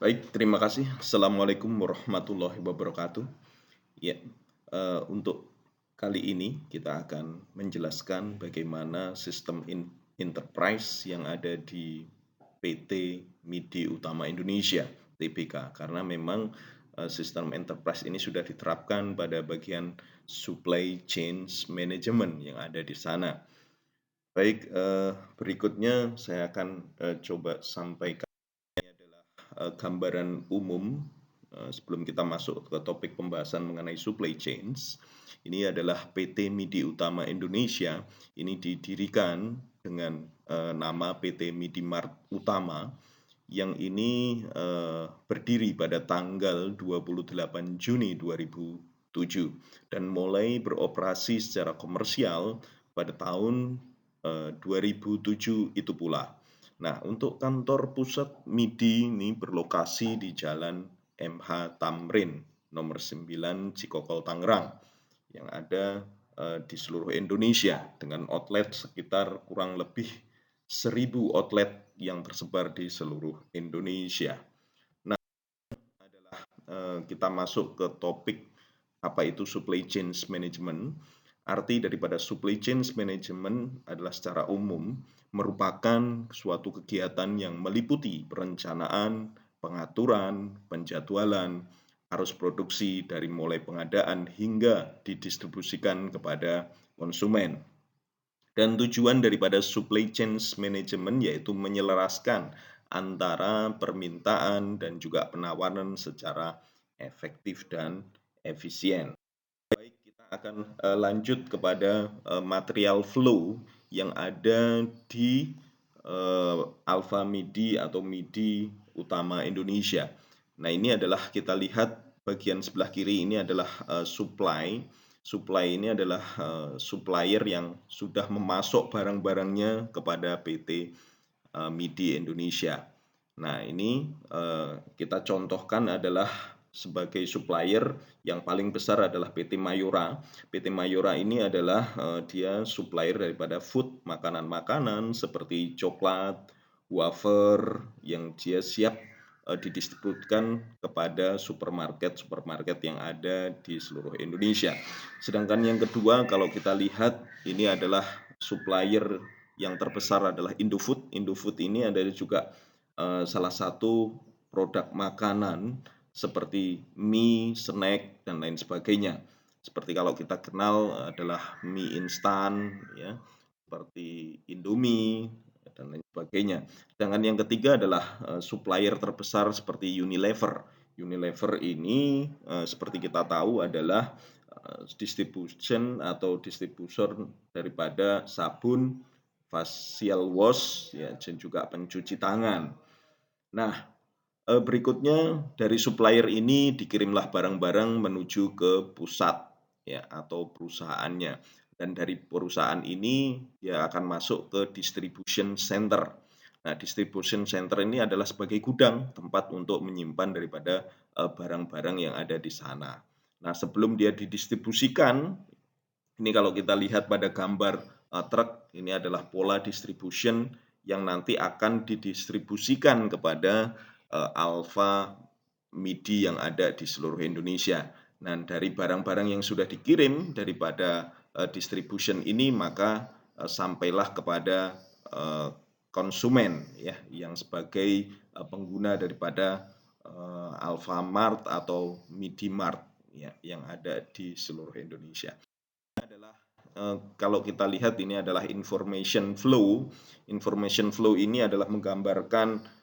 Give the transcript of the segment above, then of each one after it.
Baik, terima kasih. Assalamualaikum warahmatullahi wabarakatuh. Ya, untuk kali ini kita akan menjelaskan bagaimana sistem enterprise yang ada di PT MIDI Utama Indonesia (TBK). Karena memang sistem enterprise ini sudah diterapkan pada bagian supply chain management yang ada di sana. Baik, berikutnya saya akan coba sampaikan adalah gambaran umum sebelum kita masuk ke topik pembahasan mengenai supply chains. Ini adalah PT MIDI Utama Indonesia. Ini didirikan dengan nama PT MIDI Mart Utama yang ini berdiri pada tanggal 28 Juni 2007 dan mulai beroperasi secara komersial pada tahun 2007 itu pula. Nah, untuk kantor pusat MIDI ini berlokasi di Jalan MH Tamrin, nomor 9, Cikokol, Tangerang, yang ada di seluruh Indonesia dengan outlet sekitar kurang lebih 1.000 outlet yang tersebar di seluruh Indonesia. Nah, adalah kita masuk ke topik apa itu supply chain management. Arti daripada supply chain management adalah secara umum merupakan suatu kegiatan yang meliputi perencanaan, pengaturan, penjadwalan, arus produksi dari mulai pengadaan hingga didistribusikan kepada konsumen. Dan tujuan daripada supply chain management yaitu menyelaraskan antara permintaan dan juga penawaran secara efektif dan efisien. Baik, kita akan lanjut kepada material flow yang ada di Alfa MIDI atau MIDI Utama Indonesia. Nah, ini adalah kita lihat bagian sebelah kiri ini adalah supply. Supply ini adalah supplier yang sudah memasok barang-barangnya kepada PT MIDI Indonesia. Nah, ini kita contohkan adalah sebagai supplier yang paling besar adalah PT Mayora. PT Mayora ini adalah dia supplier daripada food, makanan-makanan seperti coklat, wafer yang dia siap didistribusikan kepada supermarket yang ada di seluruh Indonesia. Sedangkan yang kedua, kalau kita lihat ini adalah supplier yang terbesar adalah Indofood. Indofood ini adalah juga salah satu produk makanan seperti mie, snack, dan lain sebagainya. Seperti kalau kita kenal adalah mie instan, ya, seperti Indomie, dan lain sebagainya. Sedangkan yang ketiga adalah supplier terbesar seperti Unilever. Unilever ini seperti kita tahu adalah distribution atau distributor daripada sabun, facial wash, ya, dan juga pencuci tangan. Nah, berikutnya dari supplier ini dikirimlah barang-barang menuju ke pusat, ya, atau perusahaannya. Dan dari perusahaan ini dia akan masuk ke distribution center. Nah, distribution center ini adalah sebagai gudang tempat untuk menyimpan daripada barang-barang yang ada di sana. Nah, sebelum dia didistribusikan, ini kalau kita lihat pada gambar truk, ini adalah pola distribution yang nanti akan didistribusikan kepada Alfa MIDI yang ada di seluruh Indonesia. Nah, dari barang-barang yang sudah dikirim daripada distribution ini, maka sampailah kepada konsumen, ya, yang sebagai pengguna daripada Alfamart atau MIDI Mart, ya, yang ada di seluruh Indonesia. Adalah kalau kita lihat ini adalah information flow. Information flow ini adalah menggambarkan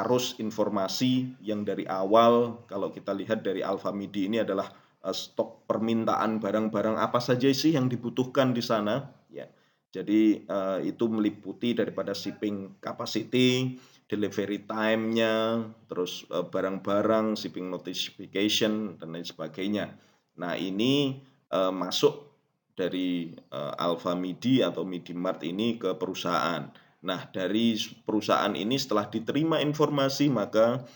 arus informasi yang dari awal kalau kita lihat dari Alfa MIDI ini adalah stok permintaan barang-barang apa saja sih yang dibutuhkan di sana, ya. Jadi itu meliputi daripada shipping capacity, delivery time-nya, terus barang-barang, shipping notification, dan lain sebagainya. Nah, ini masuk dari Alfa MIDI atau MIDI Mart ini ke perusahaan. Nah, dari perusahaan ini setelah diterima informasi maka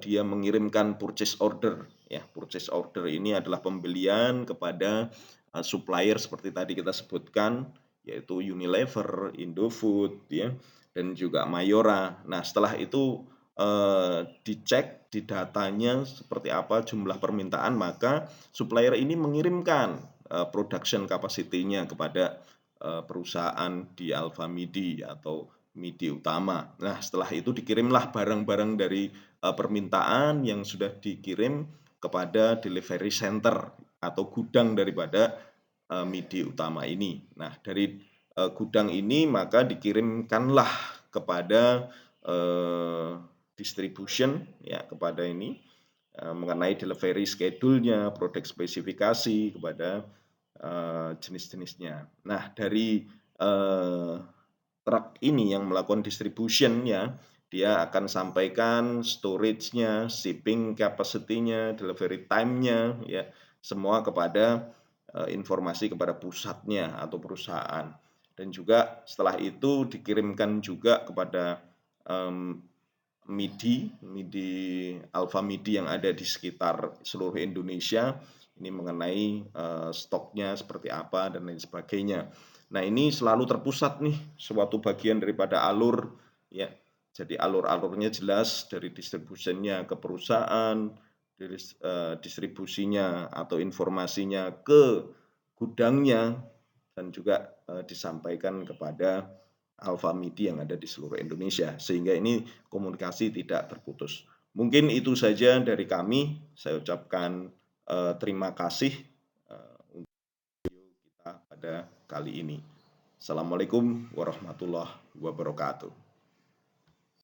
dia mengirimkan purchase order, ya. Purchase order ini adalah pembelian kepada supplier seperti tadi kita sebutkan, yaitu Unilever, Indofood, ya, dan juga Mayora. Nah, setelah itu dicek di datanya seperti apa jumlah permintaan, maka supplier ini mengirimkan production capacity-nya kepada perusahaan di Alfa MIDI atau MIDI utama. Nah, setelah itu dikirimlah barang-barang dari permintaan yang sudah dikirim kepada delivery center atau gudang daripada MIDI utama ini. Nah, dari gudang ini maka dikirimkanlah kepada distribution ya, kepada ini mengenai delivery schedule-nya, produk spesifikasi kepada jenis-jenisnya. Nah, dari truck ini yang melakukan distribution ya, dia akan sampaikan storage-nya, shipping capacity-nya, delivery time-nya ya, semua kepada informasi kepada pusatnya atau perusahaan. Dan juga setelah itu dikirimkan juga kepada MIDI Alfa MIDI yang ada di sekitar seluruh Indonesia, ini mengenai stoknya seperti apa dan lain sebagainya. Nah, ini selalu terpusat nih, suatu bagian daripada alur ya. Jadi alur-alurnya jelas dari distribusinya ke perusahaan, distribusinya atau informasinya ke gudangnya, dan juga disampaikan kepada Alfa MIDI yang ada di seluruh Indonesia, sehingga ini komunikasi tidak terputus. Mungkin itu saja dari kami. Saya ucapkan terima kasih untuk kita pada kali ini. Assalamualaikum warahmatullahi wabarakatuh.